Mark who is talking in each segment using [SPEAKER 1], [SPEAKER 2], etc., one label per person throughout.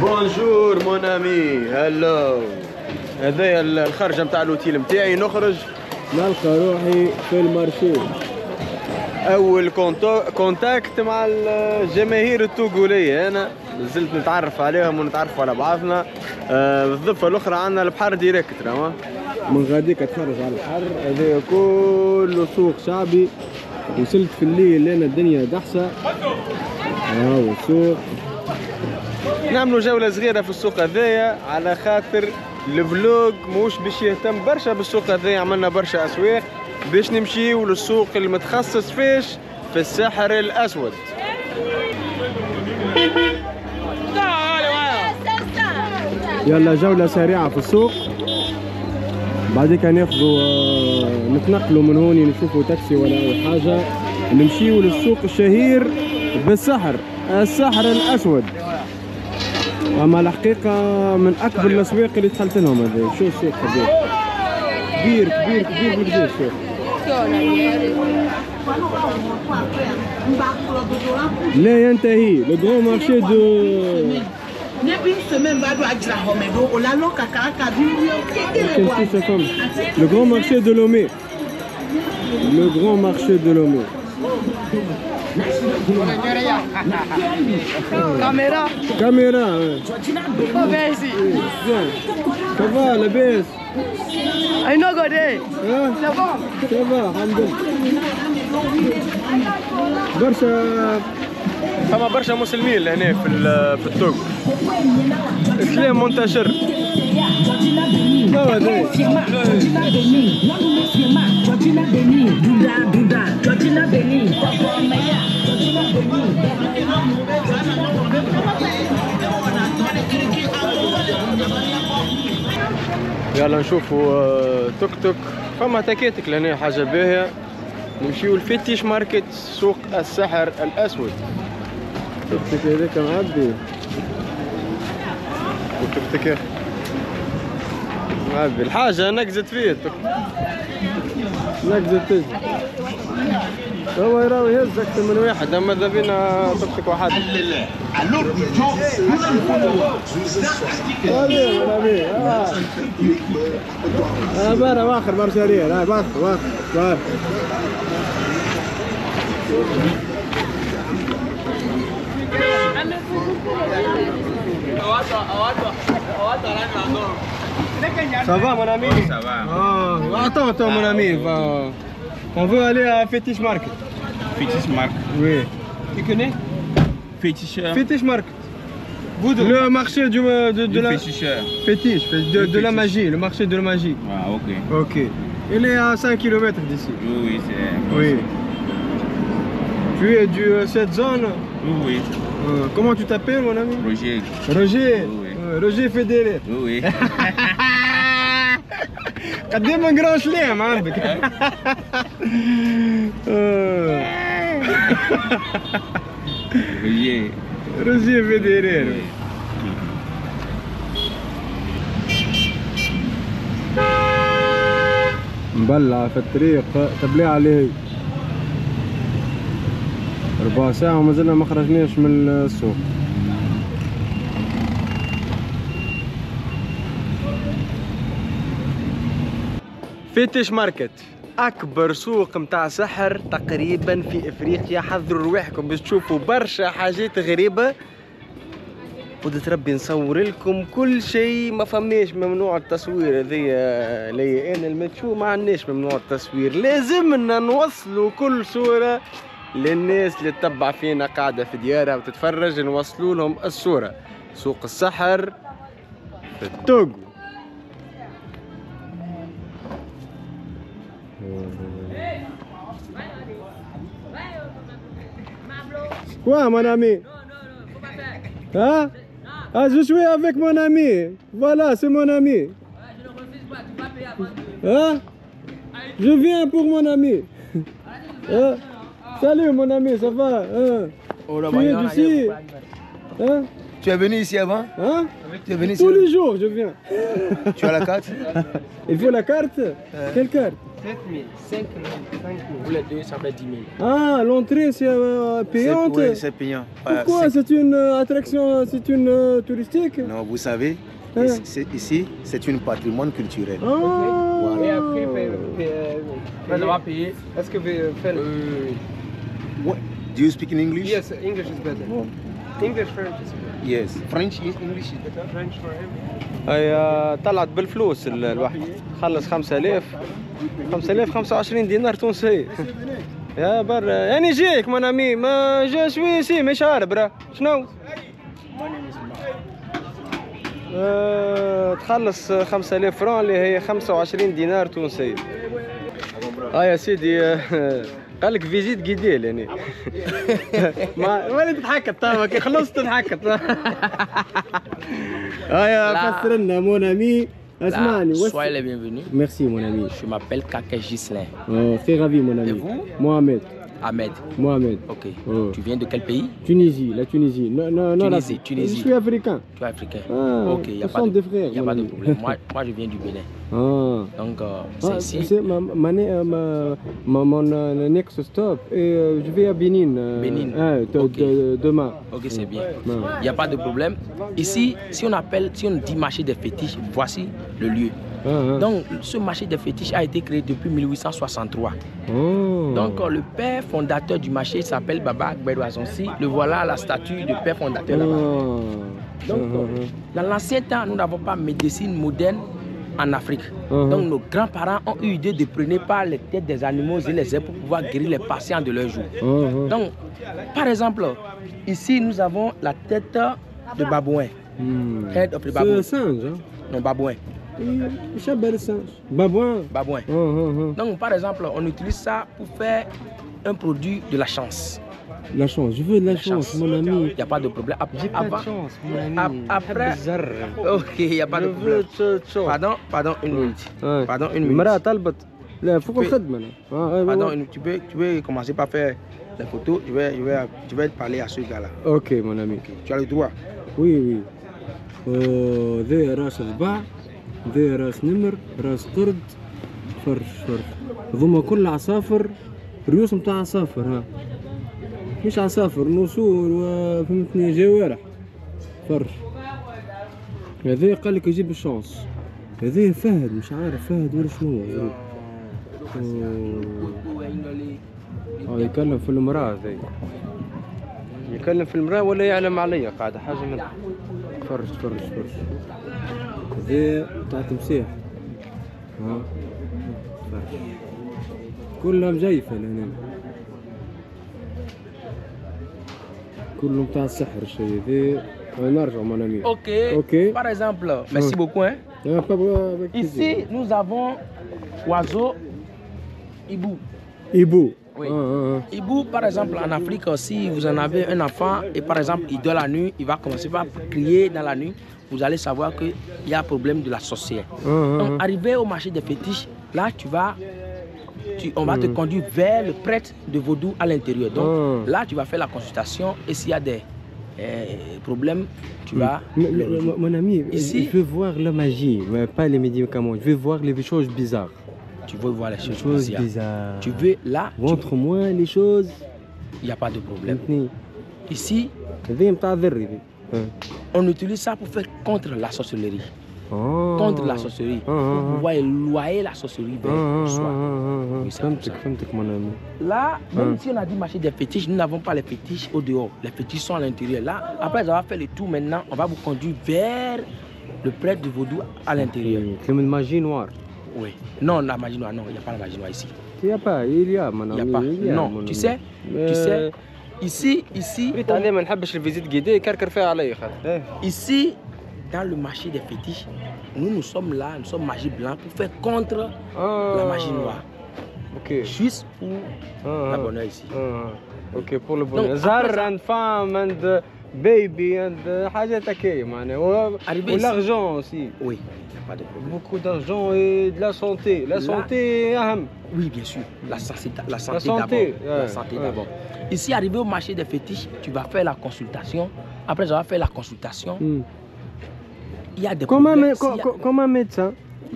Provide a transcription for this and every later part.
[SPEAKER 1] بونجور مون امي هلو. هذايا الخرجه نتاع الاوتيل نتاعي، نخرج نلقى روحي في المارشي. اول كونتاكت مع الجماهير التوغوليه، انا زلت نتعرف عليهم ونتعرفوا على بعضنا. بالضفه الاخرى عندنا البحر ديريكت، من غاديك اتفرج على البحر. هذا كله سوق شعبي. وصلت في الليل لان الدنيا دحسه. هاو السوق، نعملوا جوله صغيره في السوق هذايا على خاطر الفلوج موش باش يهتم برشا بالسوق هذايا. عملنا برشا اسواق باش نمشيو للسوق المتخصص فيش في السحر الاسود. يلا جوله سريعه في السوق، بعديك ناخذوا نتنقلوا من هوني نشوفوا تاكسي ولا اي حاجه، نمشيو للسوق الشهير بالسحر، السحر الاسود. اما الحقيقه من اكبر الاسواق اللي دخلت لهم هذا. شو السوق هذا؟ كبير كبير كبير بالكبير السوق. لا ينتهي. لو غران مارشي دو le grand marché de Lomé. Le grand marché de Lomé.
[SPEAKER 2] Caméra.
[SPEAKER 1] Caméra.
[SPEAKER 2] Oh, viens ici.
[SPEAKER 1] Viens. Ça va, la baisse?
[SPEAKER 2] I know go there.
[SPEAKER 1] Hein?
[SPEAKER 2] Ça va?
[SPEAKER 1] Ça va, alhamdulillah. برشا فما برشا مسلمين لهنا في التوغ. الاسلام منتشر. يلا نشوفوا توك توك. فما تكاتك لهنا حاجه باهيه. نمشيو الفيتيش ماركت، سوق السحر الاسود. توك توك هذاك معبي. توك توك يا اخي معبي. الحاجه نقزت فيه التوك توك، نقزت تجي. هو يراوي يهز اكثر من واحد، اما ماذا بينا توك توك واحد. برا واخر برشا ريال. هاي واخر Ça va mon ami?
[SPEAKER 3] Ça va.
[SPEAKER 1] Attends mon ami. On veut aller à Fetish Market.
[SPEAKER 3] Fetish Market.
[SPEAKER 1] Oui.
[SPEAKER 3] Tu connais? Fetish
[SPEAKER 1] Market. Le marché de la fétiche, de la magie, le marché de la magie.
[SPEAKER 3] Ah ok.
[SPEAKER 1] Ok. Il est à 5 km d'ici.
[SPEAKER 3] Oui, c'est.
[SPEAKER 1] Oui. Tu es de cette zone?
[SPEAKER 3] Oui.
[SPEAKER 1] Comment tu t'appelles mon ami?
[SPEAKER 3] Roger.
[SPEAKER 1] Roger.
[SPEAKER 3] Oui.
[SPEAKER 1] Roger Federer.
[SPEAKER 3] Oui.
[SPEAKER 1] قدام نقراو سلام عندك. روجيه فيديرير. مبلع في الطريق، تبليع عليه 4 ساعة وما زلنا ما خرجناش من السوق. فيتيش ماركت اكبر سوق متاع سحر تقريبا في افريقيا. حضروا رواحكم باش تشوفوا برشا حاجات غريبه. قدرة ربي نصور لكم كل شيء. ما فماش ممنوع التصوير. هذيا ليا انا المتشو ما عندناش ممنوع التصوير. لازمنا نوصلوا كل صوره للناس اللي تتبع فينا قاعده في ديارها وتتفرج، نوصلوا لهم الصوره. سوق السحر في التوغو. Quoi mon ami? Hein? Ah je suis avec mon ami. Voilà, c'est mon ami. Hein? Je viens pour mon ami. Hein? Salut mon ami, ça va? Hein? Tu es d'ici? Hein?
[SPEAKER 4] Tu es venu ici avant?
[SPEAKER 1] Hein?
[SPEAKER 4] Tu es venu ici?
[SPEAKER 1] Tous les jours je viens.
[SPEAKER 4] Tu as la carte?
[SPEAKER 1] Il faut la carte? Quelle carte?
[SPEAKER 4] 7 000, 5 000, 5 000. Pour les deux, ça fait 10 000.
[SPEAKER 1] Ah, l'entrée c'est payante.
[SPEAKER 5] Oui, c'est payant.
[SPEAKER 1] Pourquoi? C'est une attraction, c'est une touristique?
[SPEAKER 5] Non, vous savez, ici, c'est un patrimoine culturel.
[SPEAKER 1] Ah.
[SPEAKER 4] Et après, vous va payer. Est-ce que vous faites
[SPEAKER 5] What? Do you speak in English?
[SPEAKER 4] Yes, English is better. English, French is better.
[SPEAKER 5] Yes. French, English is better.
[SPEAKER 4] French for him.
[SPEAKER 1] هي طلعت بالفلوس الواحد خلص 5000 25 دينار تونسي يا برا يعني جيك من امي ما جا شوي سي مش عارف برا شنو تخلص 5000 فران اللي هي 25 دينار تونسي يا سيدي قال لك فيزيت جديل يعني ما وين تضحكت طابا كي خلصت تضحكت يا فسر لنا مون امي اسمعني
[SPEAKER 6] Soyez les bienvenus.
[SPEAKER 1] Merci mon ami.
[SPEAKER 6] Je m'appelle Kake Gislain.
[SPEAKER 1] Oh, très ravi mon ami.
[SPEAKER 6] Et vous?
[SPEAKER 1] Mohamed.
[SPEAKER 6] Ahmed.
[SPEAKER 1] Mohamed.
[SPEAKER 6] Ok.
[SPEAKER 1] Oh.
[SPEAKER 6] Tu viens de quel pays?
[SPEAKER 1] Tunisie, la Tunisie. Non, non, non.
[SPEAKER 6] Tunisie.
[SPEAKER 1] Je suis africain.
[SPEAKER 6] Tu es africain.
[SPEAKER 1] Ah,
[SPEAKER 6] ok, il n'y a, pas de problème. Moi, je viens du Bénin.
[SPEAKER 1] Ah.
[SPEAKER 6] Donc, c'est ici.
[SPEAKER 1] C'est mon next stop. Et je vais à Bénin.
[SPEAKER 6] Bénin.
[SPEAKER 1] Demain.
[SPEAKER 6] Ok, c'est bien. Il n'y a pas de problème. Ici, si on dit marché des fétiches, voici le lieu. Donc, ce marché des fétiches a été créé depuis 1863. Donc, le père fondateur du marché s'appelle Baba Agbedou Azonsi. Le voilà la statue du père fondateur là-bas. Donc, dans l'ancien temps, nous n'avons pas de médecine moderne en Afrique. Donc, nos grands-parents ont eu l'idée de prendre par les têtes des animaux et les ailes pour pouvoir guérir les patients de leur jour. Donc, par exemple, ici, nous avons la tête de babouin. Head of the babouin.
[SPEAKER 1] C'est un singe, hein?
[SPEAKER 6] Non, babouin.
[SPEAKER 1] Babouin.
[SPEAKER 6] Babouin. Donc, par exemple, on utilise ça pour faire un produit de la chance.
[SPEAKER 1] La chance, je veux de la chance, mon ami.
[SPEAKER 6] Il n'y a pas de problème.
[SPEAKER 1] J'ai pas de chance, mon ami.
[SPEAKER 6] Après, ok, il n'y a pas de problème. Pardon, une minute. Pardon, une minute. Pardon, tu peux commencer par faire les photos. Je vais parler à ce gars-là.
[SPEAKER 1] Ok, mon ami.
[SPEAKER 6] Okay. Tu as le droit.
[SPEAKER 1] Oui, oui. ذي راس ضباع ذي راس نمر راس قرد فرش هذوما كل عصافر رؤوس متاع عصافر ها مش عصافر نسور وفهمتني جوارح فرش هذا قال لك يجيب الشانس هذا فهد مش عارف فهد ولا شنو يكلم في المرأة ذي يكلم في المرأة ولا يعلم عليا قاعدة حاجة من فرش هذا تاع تمسيح ها فرش كلها مجيفة لهنا كلهم تاع السحر الشيء ذي نرجع mon ami.
[SPEAKER 6] Ok. Par exemple, merci beaucoup. Hein. Ici, nous avons oiseau hibou.
[SPEAKER 1] Hibou.
[SPEAKER 6] Oui. Hibou, par exemple, en Afrique, si vous en avez un enfant et par exemple il dort la nuit, il va commencer par crier dans la nuit, vous allez savoir qu'il y a un problème de la sorcière. Donc, arrivé au marché des fétiches, là, on va te conduire vers le prêtre de vaudou à l'intérieur. Donc, là, tu vas faire la consultation et s'il y a des problèmes, tu vas...
[SPEAKER 1] Mon ami,
[SPEAKER 6] ici,
[SPEAKER 1] je veux voir la magie, pas les médicaments, je veux voir les choses bizarres.
[SPEAKER 6] Tu veux voir les choses bizarres. Tu veux là.
[SPEAKER 1] Montre-moi les choses.
[SPEAKER 6] Il n'y a pas de problème. Ici, on utilise ça pour faire contre la sorcellerie. Contre la sorcellerie. Pour pouvoir éloigner la sorcellerie vers soi. Là, même si on a dit marché des fétiches, nous n'avons pas les fétiches au dehors. Les fétiches sont à l'intérieur. Là, après avoir fait le tour maintenant, on va vous conduire vers le prêtre du vaudou à l'intérieur.
[SPEAKER 1] Comme une magie noire.
[SPEAKER 6] Oui. Non, la magie noire, non, il n'y a pas la magie noire ici.
[SPEAKER 1] Il n'y a pas, il y a, mon ami.
[SPEAKER 6] Il n'y a pas. Non, tu sais, ici, ici, dans le marché des fétiches, nous sommes là, nous sommes magie blanche pour faire contre la magie noire.
[SPEAKER 1] Ok.
[SPEAKER 6] Juste pour la bonheur ici.
[SPEAKER 1] Ok, pour le bonheur. Zar and femme and baby and حاجات هكايا معناها l'argent aussi.
[SPEAKER 6] Oui.
[SPEAKER 1] Beaucoup d'argent et de la santé. La santé,
[SPEAKER 6] oui, bien sûr. La santé d'abord. Ici, arrivé au marché des fétiches, tu vas faire la consultation. Après avoir fait la consultation, il y a des
[SPEAKER 1] problèmes. Comme un médecin.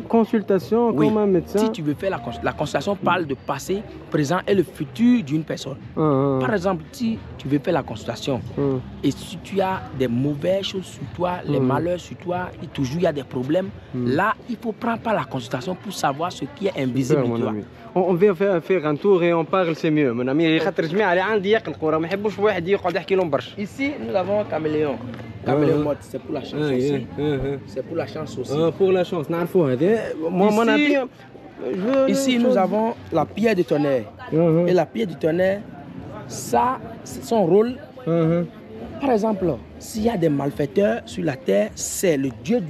[SPEAKER 1] consultation
[SPEAKER 6] Oui.
[SPEAKER 1] comme un médecin.
[SPEAKER 6] Si tu veux faire la consultation, parle de passé, présent et le futur d'une personne. Par exemple, si tu veux faire la consultation et si tu as des mauvaises choses sur toi, les malheurs sur toi, et toujours il y a des problèmes, là, il faut prendre par la consultation pour savoir ce qui est invisible de toi.
[SPEAKER 1] On vient faire un tour et on parle, c'est mieux. Mon ami, خاطر الجماعة اللي عندي يقلقوا راه ما يحبوش واحد يقعد يحكي لهم برشا.
[SPEAKER 6] Ici, nous avons caméléon. Caméléon mode, c'est pour la chance aussi. C'est pour la chance aussi.
[SPEAKER 1] Pour la chance, نعرفوا هذه. Mon ami,
[SPEAKER 6] ici, nous avons la pierre de tonnerre. Et la pierre du tonnerre, ça, c'est son rôle. Par exemple, s'il y a des malfaiteurs sur la terre, c'est le Dieu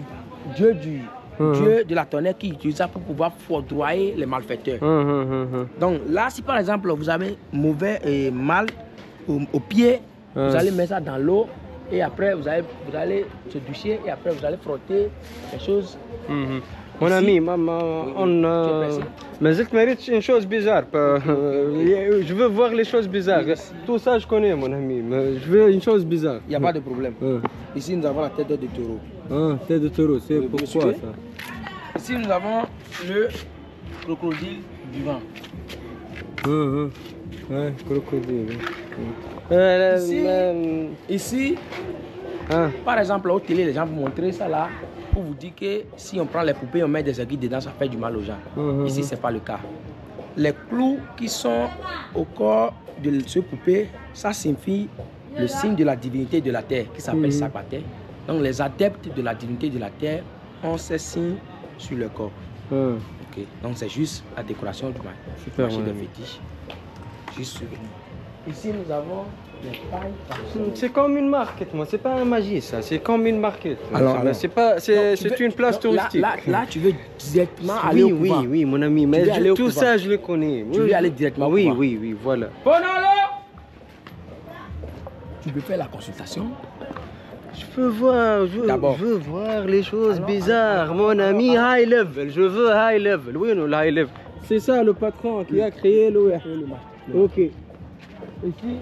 [SPEAKER 6] de la tonnerre qui utilise ça pour pouvoir foudroyer les malfaiteurs. Donc là, si par exemple vous avez mauvais et mal au pied, vous allez mettre ça dans l'eau et après vous allez se doucher et après vous allez frotter les choses.
[SPEAKER 1] Mon ami, mais je mérite une chose bizarre. Je veux voir les choses bizarres. Tout ça, je connais, mon ami. Mais je veux une chose bizarre.
[SPEAKER 6] Il n'y a pas de problème. Ici, nous avons la tête de taureau.
[SPEAKER 1] Tête de taureau, c'est pourquoi ça?
[SPEAKER 6] Ici, nous avons le crocodile du vent.
[SPEAKER 1] Ouais, crocodile.
[SPEAKER 6] Ici, par exemple, au télé, les gens vous montrent ça là pour vous dire que si on prend les poupées, on met des aiguilles dedans, ça fait du mal aux gens. Ici, ce n'est pas le cas. Les clous qui sont au corps de ce poupée, ça signifie le signe de la divinité de la terre qui s'appelle Sakwaté. Donc, les adeptes de la divinité de la terre ont ces signes sur le corps. Ok. Donc, c'est juste la décoration du marché de fétiche. Juste souvenir. Ici, nous avons les pailles.
[SPEAKER 1] C'est comme une market, moi. C'est pas un magie, ça. C'est comme une market.
[SPEAKER 6] Alors,
[SPEAKER 1] c'est une place touristique.
[SPEAKER 6] Là, tu veux directement aller au couvent.
[SPEAKER 1] Oui, mon ami. Mais tout ça, je le connais.
[SPEAKER 6] Tu veux aller directement au couvent.
[SPEAKER 1] Oui, voilà.
[SPEAKER 6] Tu peux faire la consultation.
[SPEAKER 1] Je veux voir les choses bizarres. Mon ami, high level. Je veux high level. Oui, non, high level. C'est ça le patron qui a créé le Ok. Ici.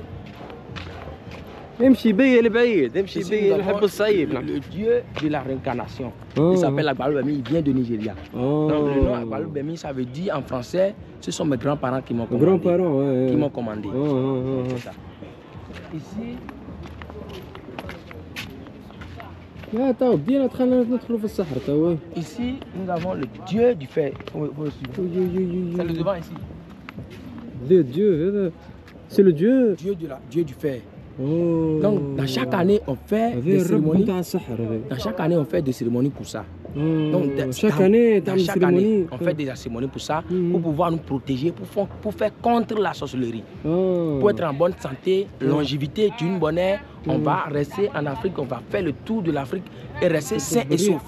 [SPEAKER 1] امشي بيا لبعيد امشي بيا نحب الصعيب.
[SPEAKER 6] Le dieu de la réincarnation. Il s'appelle Agbalou-Bemi, il vient de Nigeria. Donc le nom Agbalou-Bemi, ça veut dire en français, ce sont mes grands-parents qui m'ont commandé.
[SPEAKER 1] Grands-parents,
[SPEAKER 6] qui m'ont commandé. C'est ça. Ici. Ici, nous avons le dieu du fer. C'est le devant ici.
[SPEAKER 1] Le dieu, c'est le dieu.
[SPEAKER 6] Dieu du fer. Donc, dans chaque année, on fait des cérémonies. Dans chaque année, on fait des cérémonies pour ça. Donc, chaque année, on fait des cérémonies pour ça, pour pouvoir nous protéger, pour faire contre la sorcellerie. Pour être en bonne santé, longévité, d'une bonne ère, on va rester en Afrique, on va faire le tour de l'Afrique et rester sain et sauf.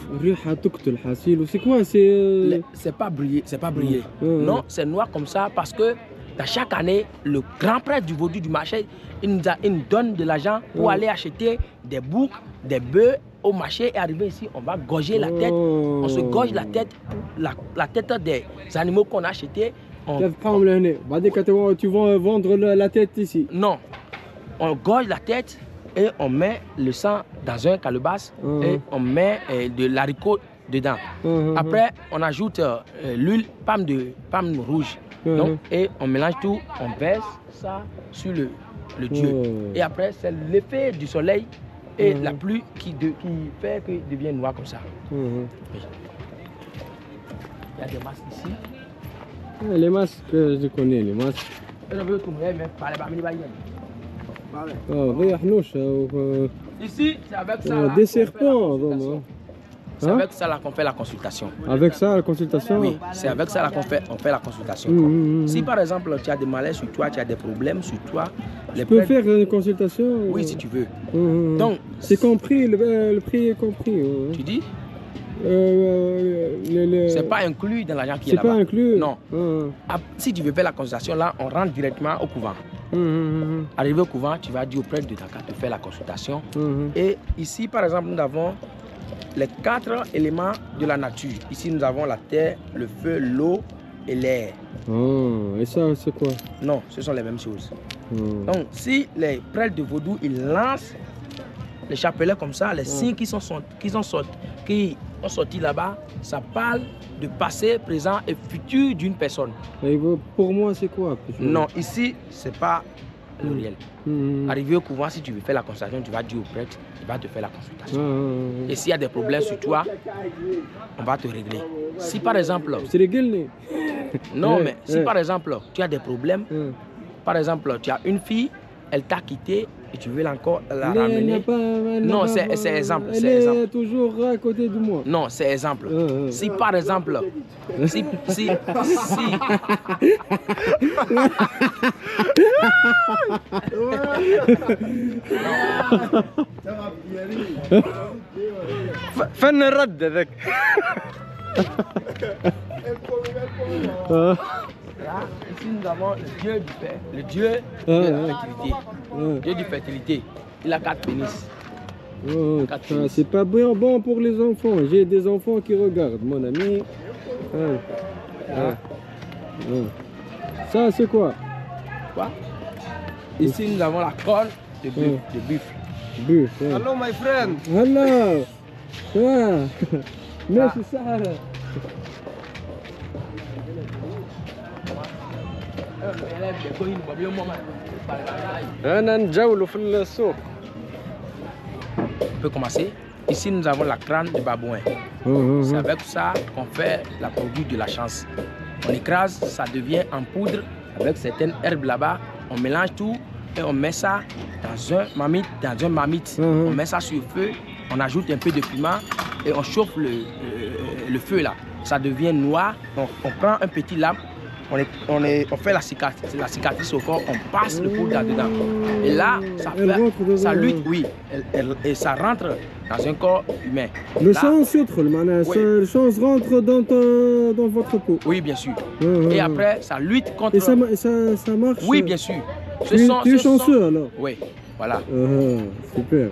[SPEAKER 1] C'est quoi?
[SPEAKER 6] C'est pas briller, c'est pas briller. Non, c'est noir comme ça parce que dans chaque année, le grand prêtre du vaudou du marché, il nous donne de l'argent pour aller acheter des boucs, des bœufs au marché et arriver ici, on va gorger la tête. On se gorge la tête, la tête des animaux qu'on a achetés.
[SPEAKER 1] Tu vas vendre la tête ici?
[SPEAKER 6] Non, on gorge la tête et on met le sang dans un calebasse et on met de l'haricot dedans. Après, on ajoute l'huile, palme rouge. Donc, et on mélange tout, on verse ça sur le dieu. Et après, c'est l'effet du soleil et la pluie qui fait qu'il devient noir comme ça. Oui. Il y a des masques ici.
[SPEAKER 1] Les masques, je connais, les masques.
[SPEAKER 6] Ici, c'est avec ça.
[SPEAKER 1] Des serpents.
[SPEAKER 6] C'est avec ça qu'on fait la consultation.
[SPEAKER 1] Avec ça, la consultation?
[SPEAKER 6] Oui, c'est avec ça qu'on fait la consultation. Si par exemple tu as des malaises sur toi, tu as des problèmes sur toi,
[SPEAKER 1] tu peux faire une consultation?
[SPEAKER 6] Oui, si tu veux. Donc,
[SPEAKER 1] c'est compris, le prix est compris.
[SPEAKER 6] Tu dis? C'est pas inclus dans l'argent qui est là-bas.
[SPEAKER 1] C'est pas inclus?
[SPEAKER 6] Non. Si tu veux faire la consultation, là, on rentre directement au couvent. Arrivé au couvent, tu vas dire au prêtre de Dakar de faire la consultation. Et ici, par exemple, nous avons les 4 éléments de la nature. Ici, nous avons la terre, le feu, l'eau et l'air.
[SPEAKER 1] Et ça, c'est quoi?
[SPEAKER 6] Non, ce sont les mêmes choses. Donc, si les prêtres de vaudou, ils lancent les chapelets comme ça, les signes qui sont sortis là-bas, ça parle de passé, présent et futur d'une personne.
[SPEAKER 1] Et pour moi, c'est quoi?
[SPEAKER 6] Non, ici, c'est pas le réel. Arrivé au couvent, si tu veux faire la consultation, tu vas dire au prêtre, il va te faire la consultation. Et s'il y a des problèmes sur toi, on va te régler. Si par exemple...
[SPEAKER 1] C'est réglé.
[SPEAKER 6] Non, mais si par exemple, tu as des problèmes, par exemple, tu as une fille, elle t'a quitté et tu veux encore la ramener. Non, c'est exemple.
[SPEAKER 1] Elle est toujours à côté de moi.
[SPEAKER 6] Non, c'est exemple. Si par exemple, si
[SPEAKER 1] فن الرد ذاك.
[SPEAKER 6] Là, ici nous avons le dieu du père, le dieu de la fertilité. Dieu de fertilité. Il a 4 pénis.
[SPEAKER 1] C'est pas bon pour les enfants. J'ai des enfants qui regardent, mon ami. Ça, c'est quoi?
[SPEAKER 6] Quoi? Ici, nous avons la corne de buffle.
[SPEAKER 4] Hello, my friend.
[SPEAKER 1] Hello. Merci, Sarah.
[SPEAKER 6] On peut commencer. Ici, nous avons la crâne de babouin. C'est avec ça qu'on fait la produit de la chance. On écrase, ça devient en poudre avec certaines herbes là-bas. On mélange tout et on met ça dans un marmite. On met ça sur le feu, on ajoute un peu de piment et on chauffe le feu là. Ça devient noir. Donc, on prend un petit lame. On fait la cicatrice au corps, on passe le poudre là-dedans. Et là, ça lutte, oui, et ça rentre dans un corps humain.
[SPEAKER 1] Le sang rentre dans votre peau.
[SPEAKER 6] Oui, bien sûr. Et après, ça lutte contre...
[SPEAKER 1] Et ça marche?
[SPEAKER 6] Oui, bien sûr.
[SPEAKER 1] Tu es chanceux alors?
[SPEAKER 6] Oui, voilà.
[SPEAKER 1] Super.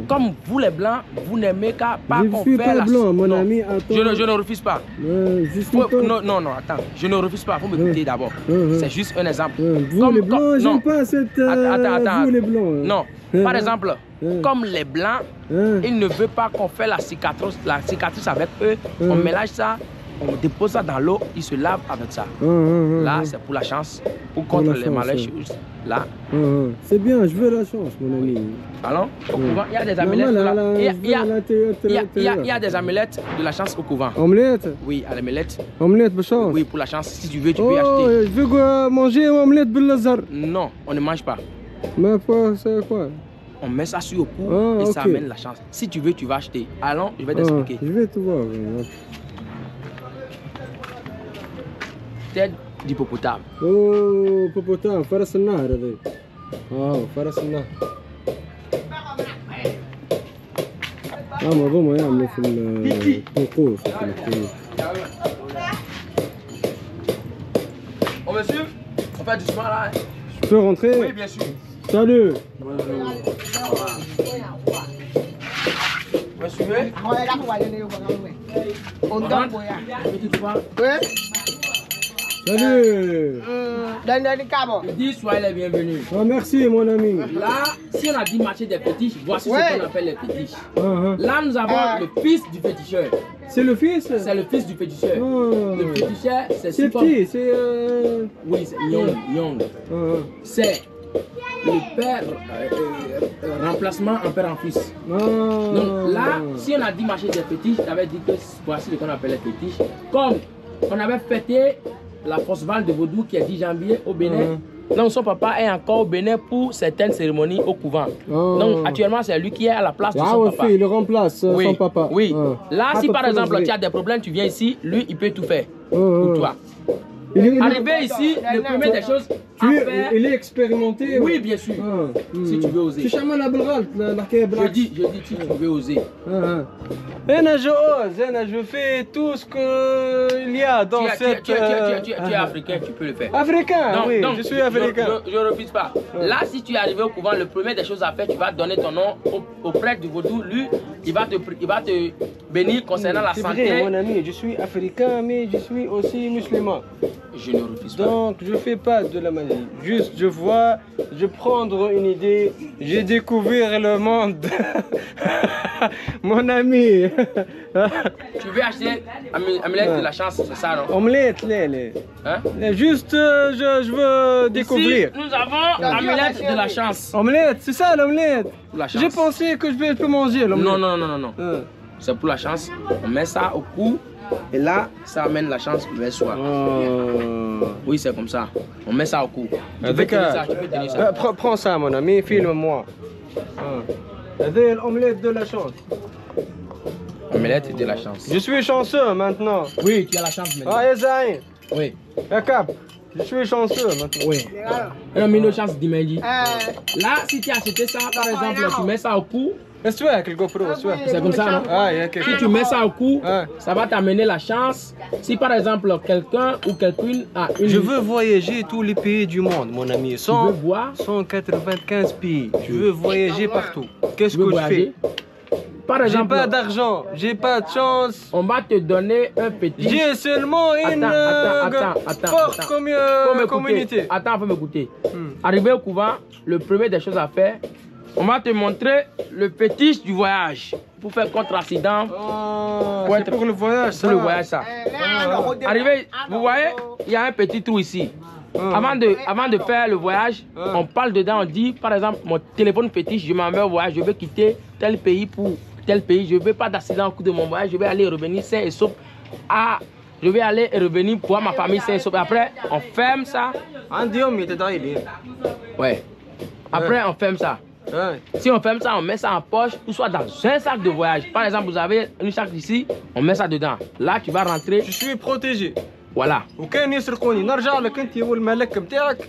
[SPEAKER 6] Comme vous les blancs, vous n'aimez qu'à pas qu'on
[SPEAKER 1] fait la... blanc, mon ami, attends.
[SPEAKER 6] Je ne refuse pas. Non, attends. Je ne refuse pas. Faut m'écouter d'abord. C'est juste un exemple.
[SPEAKER 1] Vous les blancs, j'aime pas cette...
[SPEAKER 6] Attends.
[SPEAKER 1] Vous les blancs.
[SPEAKER 6] Non. Par exemple, comme les blancs, ils ne veulent pas qu'on fait la cicatrice avec eux. On mélange ça, on dépose ça dans l'eau, ils se lavent avec ça. Là, c'est pour la chance, pour contre les mauvaises choses. Là.
[SPEAKER 1] C'est bien, je veux la chance, mon ami.
[SPEAKER 6] Allons, au couvent, il y a des amulettes. Il y a des amulettes de la chance au couvent.
[SPEAKER 1] Omelette?
[SPEAKER 6] Oui, à l'omelette.
[SPEAKER 1] Omelette de chance?
[SPEAKER 6] Oui, pour la chance. Si tu veux, tu peux acheter.
[SPEAKER 1] Je veux manger une omelette belazar.
[SPEAKER 6] Non, on ne mange pas.
[SPEAKER 1] Mais c'est quoi?
[SPEAKER 6] On met ça sur le cou et ça amène la chance. Si tu veux, tu vas acheter. Allons, je vais t'expliquer.
[SPEAKER 1] Je vais tout voir.
[SPEAKER 6] Tête d'hippopotame.
[SPEAKER 1] Oh, hippopotame, فرس النهر هذا. فرس النهر. معظمها يعملوا في القوس.
[SPEAKER 6] Oh monsieur, on fait doucement là.
[SPEAKER 1] Je peux rentrer?
[SPEAKER 6] Oui, bien sûr.
[SPEAKER 1] Salut.
[SPEAKER 6] Bonjour. Vous me suivez?
[SPEAKER 1] Salut.
[SPEAKER 6] Dis soyez les bienvenus.
[SPEAKER 1] Merci mon ami.
[SPEAKER 6] Là, si on a dit marché des fétiches, voici ce qu'on appelle les fétiches. Là, nous avons le fils du féticheur.
[SPEAKER 1] C'est le fils?
[SPEAKER 6] C'est le fils du féticheur. Le féticheur, c'est
[SPEAKER 1] petit, c'est...
[SPEAKER 6] Oui, c'est Young. C'est le père, remplacement en père en fils. Donc là, si on a dit marché des fétiches, ça veut dire que voici ce qu'on appelle les fétiches. Comme on avait fêté la Festival de Vaudou qui est 10 janvier au Bénin. Donc son papa est encore au Bénin pour certaines cérémonies au couvent. Donc actuellement c'est lui qui est à la place de son papa.
[SPEAKER 1] Il remplace son papa.
[SPEAKER 6] Oui. Là si par exemple tu as des problèmes, tu viens ici, lui il peut tout faire pour toi. Arrivé ici, le premier des choses à faire...
[SPEAKER 1] Il est expérimenté.
[SPEAKER 6] Oui, bien sûr. Si tu veux oser. Je dis si tu veux oser.
[SPEAKER 1] Je fais tout ce qu'il y a dans cette...
[SPEAKER 6] Tu es africain, tu peux le faire.
[SPEAKER 1] Africain, oui, je suis africain.
[SPEAKER 6] Je ne refuse pas. Là, si tu es arrivé au couvent, le premier des choses à faire, tu vas donner ton nom au prêtre du Vaudou. Lui, il va te bénir concernant la
[SPEAKER 1] C'est
[SPEAKER 6] santé.
[SPEAKER 1] vrai, mon ami, je suis africain, mais je suis aussi musulman.
[SPEAKER 6] Je ne refuse pas.
[SPEAKER 1] Donc, je fais pas de la magie. Juste, je vois, je prendre une idée, j'ai découvert le monde. Mon ami.
[SPEAKER 6] Tu veux acheter amulette de la chance, c'est ça, non?
[SPEAKER 1] Omelette, lé.
[SPEAKER 6] Hein?
[SPEAKER 1] Juste, je veux découvrir.
[SPEAKER 6] Ici, nous avons amulette de la chance.
[SPEAKER 1] Omelette, c'est ça l'omelette.
[SPEAKER 6] Pour la chance.
[SPEAKER 1] J'ai pensé que je peux manger l'omelette.
[SPEAKER 6] Non, non, non, non, non. C'est pour la chance. On met ça au cou et là, ça amène la chance vers soi. Oui, c'est comme ça. On met ça au cou. Tu peux tenir ça, tu peux tenir ça.
[SPEAKER 1] Prends ça, mon ami, filme-moi. C'est l'omelette de la chance.
[SPEAKER 6] Omelette de la chance.
[SPEAKER 1] Je suis chanceux maintenant.
[SPEAKER 6] Oui, tu as la chance maintenant.
[SPEAKER 1] Ah, Ezaïn.
[SPEAKER 6] Oui.
[SPEAKER 1] Cap. Je suis chanceux maintenant.
[SPEAKER 6] Oui. Non, mais nos chances d'Imendi. Là, si tu as acheté ça, par exemple, tu mets ça au cou.
[SPEAKER 1] C'est le GoPro,
[SPEAKER 6] C'est comme ça, non? Si tu mets ça au cou, ça va t'amener la chance. Si par exemple, quelqu'un ou quelqu'une a une...
[SPEAKER 1] Je veux voyager tous les pays du monde, mon ami.
[SPEAKER 6] Tu veux voir?
[SPEAKER 1] 195 pays. Je veux voyager partout. Qu'est-ce
[SPEAKER 6] Tu veux
[SPEAKER 1] que je
[SPEAKER 6] voyager?
[SPEAKER 1] fais?
[SPEAKER 6] Par
[SPEAKER 1] J'ai
[SPEAKER 6] exemple,
[SPEAKER 1] pas d'argent, j'ai pas de chance.
[SPEAKER 6] on va te donner un petit...
[SPEAKER 1] J'ai seulement une forte
[SPEAKER 6] Faut m'écouter.
[SPEAKER 1] communauté.
[SPEAKER 6] Attends, faut m'écouter. Arrivé au couvent, le premier des choses à faire, on va te montrer le fétiche du voyage pour faire contre-accident.
[SPEAKER 1] C'est pour le voyage, ça.
[SPEAKER 6] Pour le voyage, ça. Arrivé, vous voyez, il y a un petit trou ici. Avant de faire le voyage, on parle dedans, on dit par exemple, mon téléphone fétiche, je m'en vais au voyage, je veux quitter tel pays pour tel pays, je ne veux pas d'accident au cours de mon voyage, je vais aller et revenir sain et sauf. Je vais aller et revenir pour ma famille sain et sauf. Après, on ferme ça. Ouais. Après, on ferme ça. Si on ferme ça, on met ça en poche ou soit dans un sac de voyage. Par exemple, vous avez une sac ici, on met ça dedans. Là, tu vas rentrer.
[SPEAKER 1] Je suis protégé.
[SPEAKER 6] Voilà.
[SPEAKER 1] وكان يسرقوني نرجع لك انت والملك بتاعك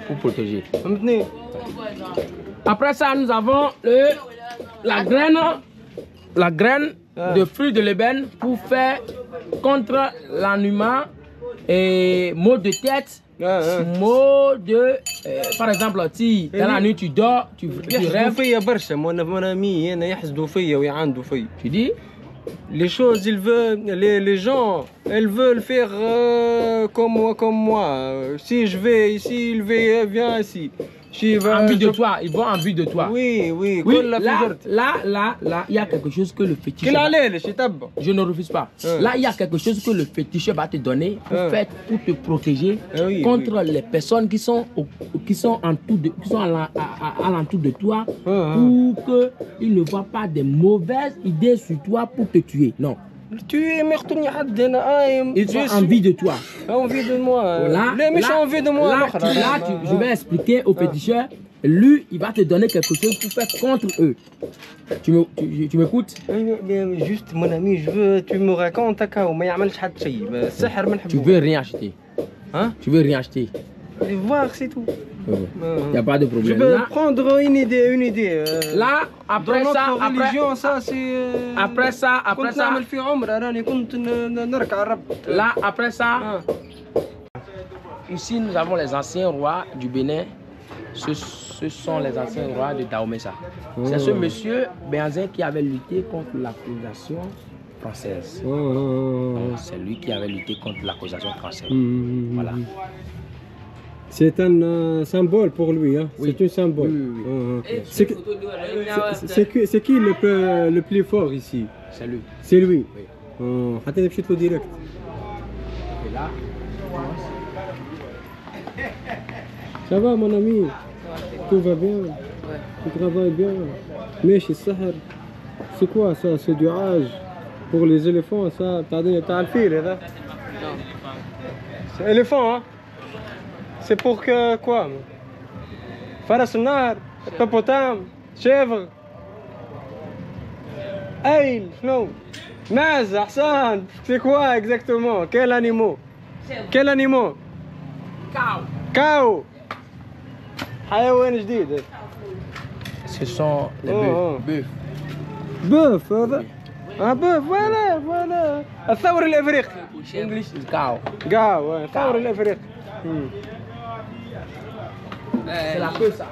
[SPEAKER 6] Pour protéger.
[SPEAKER 1] فهمتني.
[SPEAKER 6] Après ça, nous avons la graine de fruit de l'ébène pour faire contre l'ennuyement et maux de tête, maux de... par exemple, si dans la nuit tu dors, tu rêves.
[SPEAKER 1] فيا برشا mon ami انا يحسدوا فيا ويعاندوا فيا.
[SPEAKER 6] Tu dis?
[SPEAKER 1] Les choses, les gens, elles veulent faire comme moi. Si je vais ici, il vient ici.
[SPEAKER 6] En but de toi, ils vont en but de toi.
[SPEAKER 1] Oui, oui.
[SPEAKER 6] Oui, là, il y a quelque chose que le féticheur... Je ne refuse pas. Là, il y a quelque chose que le féticheur va te donner pour te protéger contre les personnes qui sont à l'entour de toi pour qu'ils ne voient pas des mauvaises idées sur toi pour te tuer. Non. Ils ont envie de toi.
[SPEAKER 1] Envie de moi.
[SPEAKER 6] Là,
[SPEAKER 1] envie de moi.
[SPEAKER 6] Je vais expliquer au féticheur. Lui, il va te donner quelque chose pour faire contre eux. Tu m'écoutes?
[SPEAKER 1] Juste, mon ami, je veux, tu me racontes
[SPEAKER 6] tu veux rien acheter.
[SPEAKER 1] Hein?
[SPEAKER 6] Tu veux rien acheter.
[SPEAKER 1] Voir, c'est tout.
[SPEAKER 6] Il n'y a pas de problème.
[SPEAKER 1] Je veux prendre une idée.
[SPEAKER 6] Là, après
[SPEAKER 1] dans
[SPEAKER 6] ça,
[SPEAKER 1] notre religion, ça c'est.
[SPEAKER 6] Après ça, là, après ça, ici nous avons les anciens rois du Bénin. Ce sont les anciens rois de Dahomey-Sa. C'est ce monsieur Béanzin qui avait lutté contre la colonisation française. C'est lui qui avait lutté contre la colonisation française. Voilà.
[SPEAKER 1] C'est un symbole pour lui, hein?
[SPEAKER 6] Oui.
[SPEAKER 1] C'est un symbole.
[SPEAKER 6] Oui.
[SPEAKER 1] C'est qui le plus fort ici?
[SPEAKER 6] C'est lui.
[SPEAKER 1] C'est lui.
[SPEAKER 6] Oui.
[SPEAKER 1] Direct.
[SPEAKER 6] Et là,
[SPEAKER 1] ça va mon ami? Tout va bien? Tu travailles bien? Mais chez Sahar, c'est quoi ça? C'est du âge pour les éléphants, ça? T'as le fil, là? C'est éléphant, hein? C'est pour que quoi? Faras النهر, hippopotame, chèvre. Aïe, non. Maz, Hassan, c'est quoi exactement? Quel animal? Quel animal? Cow. حيوان جديد.
[SPEAKER 6] ce sont les bœufs.
[SPEAKER 1] Bœuf, un bœuf, voilà. الثور الافريقي.
[SPEAKER 6] English is cow.
[SPEAKER 1] Cow, الثور الافريقي.
[SPEAKER 6] C'est la queue ça.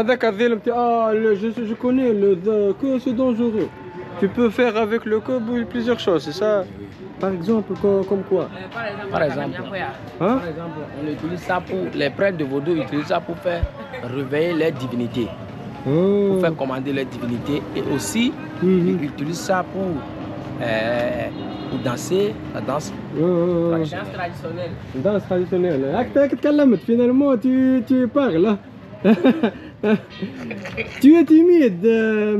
[SPEAKER 1] ذاك الذيل نتاع je connais que c'est dangereux. Tu peux faire avec le cob plusieurs choses, c'est ça? Par exemple, comme quoi?
[SPEAKER 6] Par exemple, on utilise ça pour les prêtres de Vaudou, utilisent ça pour faire réveiller les divinités, pour faire commander les divinités, et aussi ils utilisent ça pour danser la danse traditionnelle.
[SPEAKER 1] Danse traditionnelle. Finalement, tu parles. Tu es timide,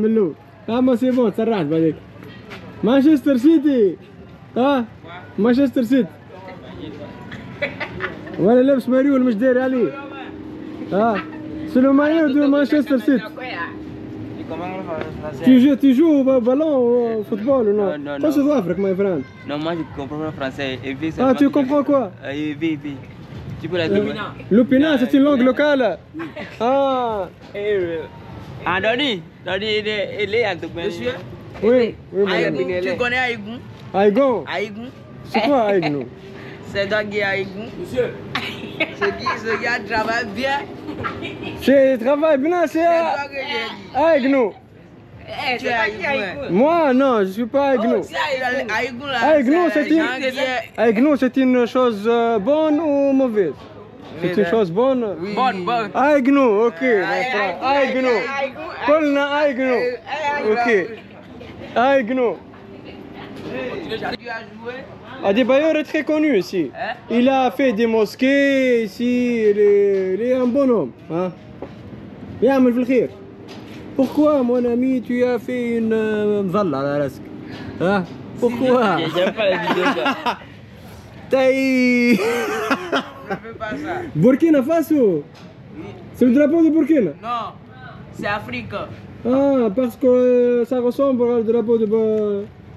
[SPEAKER 1] Melou. Ah, mais c'est bon, ça rate, Badik. Manchester City. Ah, Manchester City. Voilà, لابس ماريو مش داير عليه. C'est le maillot de Manchester City. Tu joues au ballon, au football ou non?
[SPEAKER 7] Non.
[SPEAKER 1] Pas sur Afrique, my friend.
[SPEAKER 7] Non, moi je comprends pas français.
[SPEAKER 1] Ah, tu comprends quoi?
[SPEAKER 7] Tu peux la dire.
[SPEAKER 1] Lupina, c'est une langue locale. Ah.
[SPEAKER 7] Ah, Doni, il est à
[SPEAKER 6] Monsieur,
[SPEAKER 1] Oui,
[SPEAKER 6] Aïgou, tu connais Aïgou?
[SPEAKER 1] Aïgon.
[SPEAKER 6] Aïgou.
[SPEAKER 1] C'est quoi Aïgou?
[SPEAKER 6] C'est Doggy Aïgou. Monsieur. Ce gars travaille bien.
[SPEAKER 1] C'est travail bien, c'est Aïgnou.
[SPEAKER 6] Tu es Aïgou.
[SPEAKER 1] Moi, non, je suis pas Aïgnou. Aïgnou, c'est une chose bonne ou mauvaise? C'est une chose bonne?
[SPEAKER 6] Bonne.
[SPEAKER 1] Aïgnou, ok. Aïgnou. Kolna Aïgnou. Ok. Aïgnou.
[SPEAKER 6] Tu as joué?
[SPEAKER 1] Adebayor est très connu ici. Il a fait des mosquées ici. Il est un bon homme. يعمل في الخير. Pourquoi, mon ami, tu as fait une mzalla à la rasque? Pourquoi?
[SPEAKER 7] J'aime pas les vidéos.
[SPEAKER 1] Taï.
[SPEAKER 6] Je ne fais pas ça.
[SPEAKER 1] Burkina Faso. C'est le drapeau de Burkina?
[SPEAKER 6] Non, c'est Afrique.
[SPEAKER 1] Ah, parce que ça ressemble au drapeau de...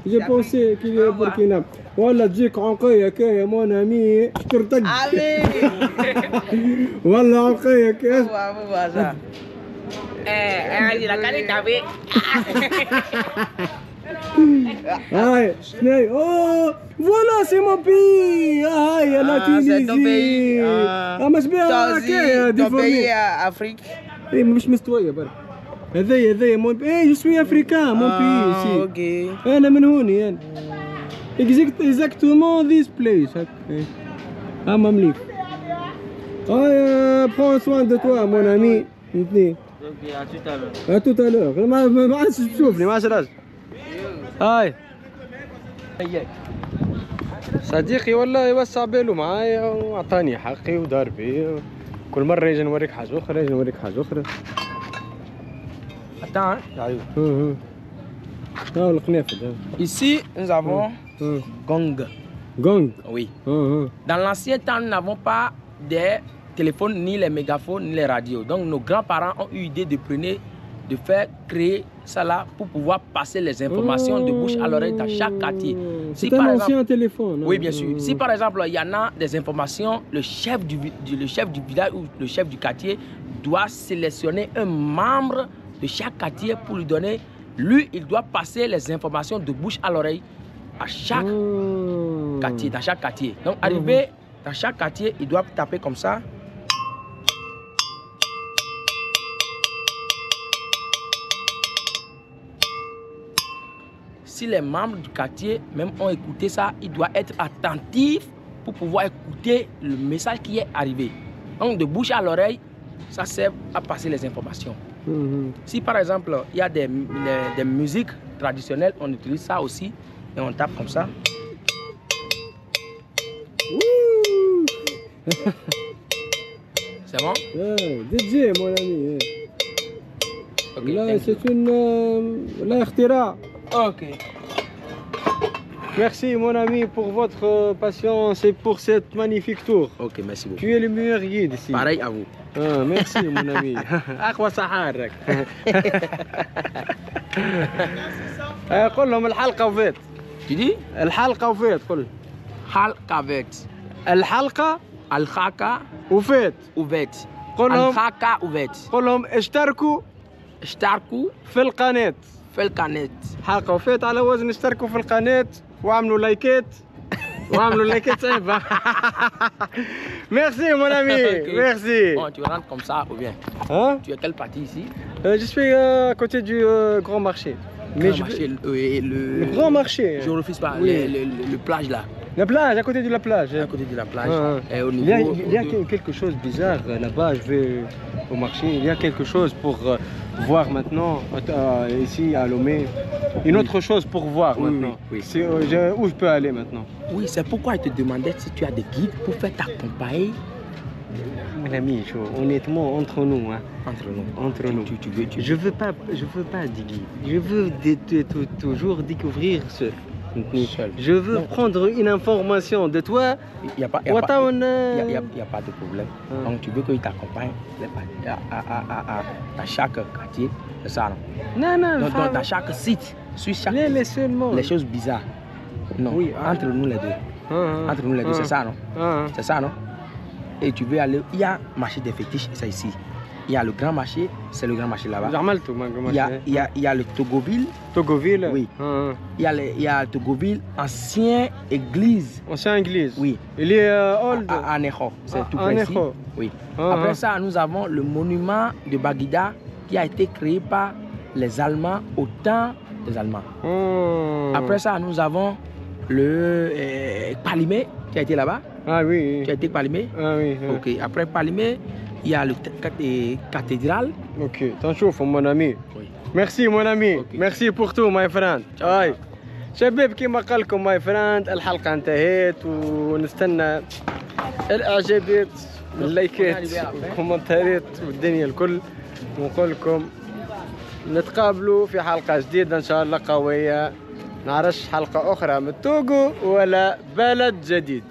[SPEAKER 1] J'ai pensé qu'il est Burkina. Voilà, تجيك عنقية يا mon ami. ترتج. والله عنقية كيف؟ Oh, voilà, c'est mon pays. La Tunisie.
[SPEAKER 6] C'est ton pays.
[SPEAKER 1] مش بيها
[SPEAKER 6] ton pays Afrique.
[SPEAKER 1] مش مستوية برك. هذايا مون جو سوي افريكان مون بي سي.
[SPEAKER 6] اوكي.
[SPEAKER 1] انا من هوني انا. Exactement this place. ممليك. prends soin de toi mon ami. فهمتني. À tout à l'heure. ما عادش تشوفني ما عادش راجل. هاي. صديقي والله يوسع باله معايا واعطاني حقي ودار بي. كل مرة يجي نوريك حاجة أخرى.
[SPEAKER 6] Attends. Ici, nous avons gong.
[SPEAKER 1] Gong?
[SPEAKER 6] Oui. Dans l'ancien temps, nous n'avons pas des téléphones, ni les mégaphones, ni les radios. Donc, nos grands-parents ont eu l'idée de faire créer ça là pour pouvoir passer les informations de bouche à l'oreille dans chaque quartier.
[SPEAKER 1] C'est un ancien téléphone.
[SPEAKER 6] Oui, bien sûr. Si par exemple, il y en a des informations, le chef du village ou le chef du quartier doit sélectionner un membre de chaque quartier pour lui donner. Lui, il doit passer les informations de bouche à l'oreille à chaque quartier, dans chaque quartier. Donc, arrivé dans chaque quartier, il doit taper comme ça. Si les membres du quartier même ont écouté ça, il doit être attentif pour pouvoir écouter le message qui est arrivé. Donc, de bouche à l'oreille, ça sert à passer les informations. Si par exemple, il y a des musiques traditionnelles, on utilise ça aussi et on tape comme ça. C'est bon?
[SPEAKER 1] DJ, mon ami.
[SPEAKER 6] Okay,
[SPEAKER 1] là, c'est une... là,
[SPEAKER 6] Ok.
[SPEAKER 1] Merci, mon ami, pour votre patience et pour cette magnifique tour.
[SPEAKER 6] Ok, merci beaucoup.
[SPEAKER 1] Tu es le meilleur guide ici.
[SPEAKER 6] Pareil à vous.
[SPEAKER 1] Merci, mon ami. أقوى سحارك. قل لهم الحلقة وفات.
[SPEAKER 6] Tu dis?
[SPEAKER 1] الحلقة وفات قل.
[SPEAKER 6] حلقة وفات.
[SPEAKER 1] الحلقة
[SPEAKER 6] وفات.
[SPEAKER 1] قل لهم
[SPEAKER 6] الحلقة وفات.
[SPEAKER 1] قل لهم اشتركوا في القناة. حلقة وفات على وزن اشتركوا في القناة وعملوا لايكات. صعبة. Merci mon ami.
[SPEAKER 6] Okay.
[SPEAKER 1] Merci.
[SPEAKER 6] Bon, tu rentres comme ça ou bien?
[SPEAKER 1] Hein?
[SPEAKER 6] Tu es quelle partie ici?
[SPEAKER 1] Je suis à côté du grand marché. Mais
[SPEAKER 6] grand marché,
[SPEAKER 1] le grand marché.
[SPEAKER 6] Je refuse pas,
[SPEAKER 1] Oui.
[SPEAKER 6] le plage là,
[SPEAKER 1] La plage, à côté de la plage.
[SPEAKER 6] à côté de la plage.
[SPEAKER 1] Ah.
[SPEAKER 6] Et au
[SPEAKER 1] Il y a,
[SPEAKER 6] niveau.
[SPEAKER 1] il y a quelque chose de bizarre là-bas. Je vais au marché. Il y a quelque chose pour voir maintenant ici à Lomé. Une autre chose pour voir
[SPEAKER 6] Oui,
[SPEAKER 1] maintenant.
[SPEAKER 6] oui, oui.
[SPEAKER 1] Où je peux aller maintenant?
[SPEAKER 6] Oui, c'est pourquoi il te demandait si tu as des guides pour faire t'accompagner
[SPEAKER 1] Mon ami, honnêtement, entre nous, hein,
[SPEAKER 6] entre nous.
[SPEAKER 1] entre nous.
[SPEAKER 6] Tu veux,
[SPEAKER 1] Je veux pas des guides. Je veux toujours découvrir ce.
[SPEAKER 6] Seul.
[SPEAKER 1] Je veux
[SPEAKER 6] Non.
[SPEAKER 1] prendre une information de toi.
[SPEAKER 6] Il n'y a pas, il y a pas de problème.
[SPEAKER 1] Ah.
[SPEAKER 6] Donc tu veux qu'il t'accompagne à chaque quartier, c'est ça, non?
[SPEAKER 1] Non, non,
[SPEAKER 6] Donc dans chaque site, sur chaque
[SPEAKER 1] les seulement.
[SPEAKER 6] les choses bizarres. Non,
[SPEAKER 1] Oui, ah.
[SPEAKER 6] entre nous les deux. Entre nous les deux, c'est ça, non? C'est ça, non? Et tu veux aller, il y a marché des fétiches, c'est ici. Il y a le grand marché, c'est le grand marché là-bas. Il y a le Togoville,
[SPEAKER 1] Togoville.
[SPEAKER 6] Oui. il y a Togoville, ancienne église.
[SPEAKER 1] Ancien église.
[SPEAKER 6] Oui.
[SPEAKER 1] Il est old.
[SPEAKER 6] À Neho, c'est tout
[SPEAKER 1] À
[SPEAKER 6] près ici.
[SPEAKER 1] Neho.
[SPEAKER 6] Oui.
[SPEAKER 1] Ah,
[SPEAKER 6] Après
[SPEAKER 1] ah.
[SPEAKER 6] ça, nous avons le monument de Baguida qui a été créé par les Allemands au temps des Allemands. Après ça, nous avons le Palimé qui a été là-bas,
[SPEAKER 1] Ah oui.
[SPEAKER 6] qui a été Palimé.
[SPEAKER 1] Ah oui.
[SPEAKER 6] Ok. Après Palimé, il y a le cathédrale.
[SPEAKER 1] Ok. تنشوفهم mon ami.
[SPEAKER 6] Oui.
[SPEAKER 1] ميرسي mon ami.
[SPEAKER 6] Ok.
[SPEAKER 1] ميرسي بور تو ماي فريند. هاي شباب كيما قال لكم ماي فريند الحلقة انتهت ونستنى الاعجابات اللايكات والكومنتات والدنيا الكل ونقول لكم نتقابلوا في حلقة جديدة ان شاء الله قوية نعرش حلقة اخرى من توغو ولا بلد جديد.